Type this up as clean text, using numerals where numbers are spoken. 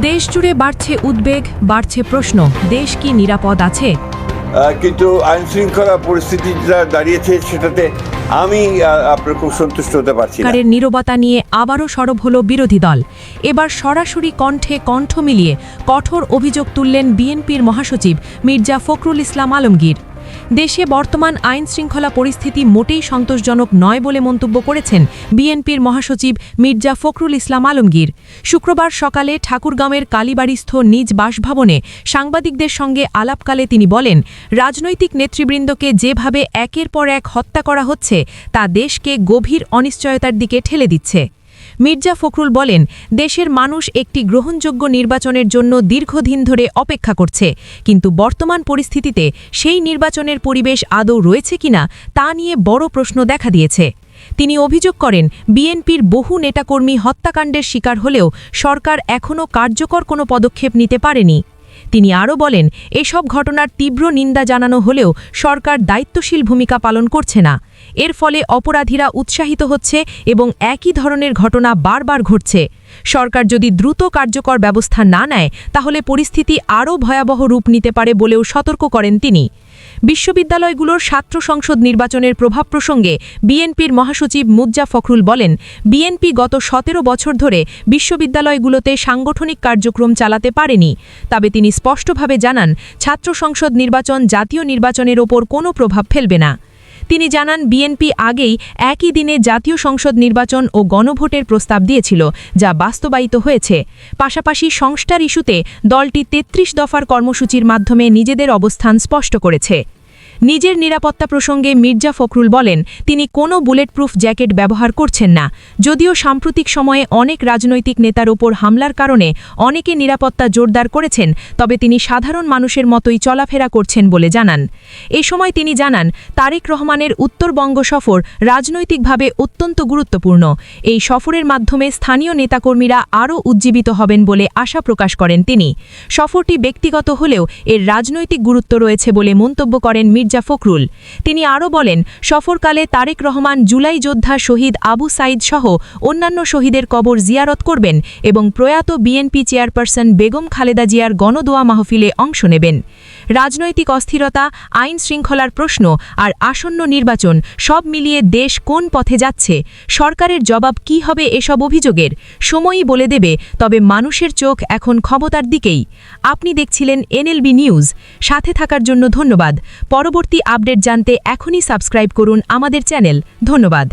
দেশজুড়ে বাড়ছে উদ্বেগ, বাড়ছে প্রশ্ন, দেশ কি নিরাপদ আছে? কিন্তু আইনশৃঙ্খলা পরিস্থিতি যা দাঁড়িয়েছে সেটাতে আমি আপনার খুব সন্তুষ্ট হতে পারছি না। সরকারের নীরবতা নিয়ে আবারও সরব হলো বিরোধী দল। এবার সরাসরি কণ্ঠে কণ্ঠ মিলিয়ে কঠোর অভিযোগ তুললেন বিএনপির মহাসচিব মির্জা ফখরুল ইসলাম আলমগীর। দেশে বর্তমান আইনশৃঙ্খলা পরিস্থিতি মোটেই সন্তোষজনক নয় বলে মন্তব্য করেছেন বিএনপির মহাসচিব মির্জা ফখরুল ইসলাম আলমগীর। শুক্রবার সকালে ঠাকুরগাঁওয়ের কালীবাড়িস্থ নিজ বাসভবনে সাংবাদিকদের সঙ্গে আলাপকালে তিনি বলেন, রাজনৈতিক নেতৃবৃন্দকে যেভাবে একের পর এক হত্যা করা হচ্ছে তা দেশকে গভীর অনিশ্চয়তার দিকে ঠেলে দিচ্ছে। মির্জা ফখরুল বলেন, দেশের মানুষ একটি গ্রহণযোগ্য নির্বাচনের জন্য দীর্ঘদিন ধরে অপেক্ষা করছে, কিন্তু বর্তমান পরিস্থিতিতে সেই নির্বাচনের পরিবেশ আদৌ রয়েছে কিনা তা নিয়ে বড় প্রশ্ন দেখা দিয়েছে। তিনি অভিযোগ করেন, বিএনপির বহু নেতাকর্মী হত্যাকাণ্ডের শিকার হলেও সরকার এখনও কার্যকর কোনো পদক্ষেপ নিতে পারেনি। তিনি আরও বলেন, এসব ঘটনার তীব্র নিন্দা জানানো হলেও সরকার দায়িত্বশীল ভূমিকা পালন করছে না। এর ফলে অপরাধীরা উৎসাহিত হচ্ছে এবং একই ধরনের ঘটনা বারবার ঘটছে। সরকার যদি দ্রুত কার্যকর ব্যবস্থা না নেয় তাহলে পরিস্থিতি আরও ভয়াবহ রূপ নিতে পারে বলেও সতর্ক করেন তিনি। বিশ্ববিদ্যালয়গুলোর ছাত্র সংসদ নির্বাচনের প্রভাব প্রসঙ্গে বিএনপির মহাসচিব মির্জা ফখরুল বলেন, বিএনপি গত ১৭ বছর ধরে বিশ্ববিদ্যালয়গুলোতে সাংগঠনিক কার্যক্রম চালাতে পারেনি। তবে তিনি স্পষ্টভাবে জানান, ছাত্র সংসদ নির্বাচন জাতীয় নির্বাচনের ওপর কোনো প্রভাব ফেলবে না। তিনি জানান, বিএনপি আগেই একই দিনে জাতীয় সংসদ নির্বাচন ও গণভোটের প্রস্তাব দিয়েছিল, যা বাস্তবায়িত হয়েছে। পাশাপাশি সংস্কার ইস্যুতে দলটি ৩৩ দফার কর্মসূচির মাধ্যমে নিজেদের অবস্থান স্পষ্ট করেছে। নিজের নিরাপত্তা প্রসঙ্গে মির্জা ফখরুল বলেন, তিনি কোনো বুলেটপ্রুফ জ্যাকেট ব্যবহার করছেন না। যদিও সাম্প্রতিক সময়ে অনেক রাজনৈতিক নেতার ওপর হামলার কারণে অনেকে নিরাপত্তা জোরদার করেছেন, তবে তিনি সাধারণ মানুষের মতোই চলাফেরা করছেন বলে জানান। এ সময় তিনি জানান, তারেক রহমানের উত্তরবঙ্গ সফর রাজনৈতিকভাবে অত্যন্ত গুরুত্বপূর্ণ। এই সফরের মাধ্যমে স্থানীয় নেতাকর্মীরা আরও উজ্জীবিত হবেন বলে আশা প্রকাশ করেন তিনি। সফরটি ব্যক্তিগত হলেও এর রাজনৈতিক গুরুত্ব রয়েছে বলে মন্তব্য করেন মির্জা ফখরুল। তিনি আরও বলেন, সফরকালে তারেক রহমান জুলাই যোদ্ধা শহীদ আবু সাইদ সহ অন্যান্য শহীদের কবর জিয়ারত করবেন এবং প্রয়াত বিএনপি চেয়ারপারসন বেগম খালেদা জিয়ার গণদোয়া মাহফিলে অংশ নেবেন। রাজনৈতিক অস্থিরতা, আইন শৃঙ্খলার প্রশ্ন আর আসন্ন নির্বাচন সব মিলিয়ে দেশ কোন পথে যাচ্ছে, সরকারের জবাব কী হবে এসব অভিযোগের সময়ই বলে দেবে। তবে মানুষের চোখ এখন ক্ষমতার দিকেই। আপনি দেখছিলেন এনএলবি নিউজ। সাথে থাকার জন্য ধন্যবাদ। পরবর্তী আপডেট জানতে এখনই সাবস্ক্রাইব করুন আমাদের চ্যানেল। ধন্যবাদ।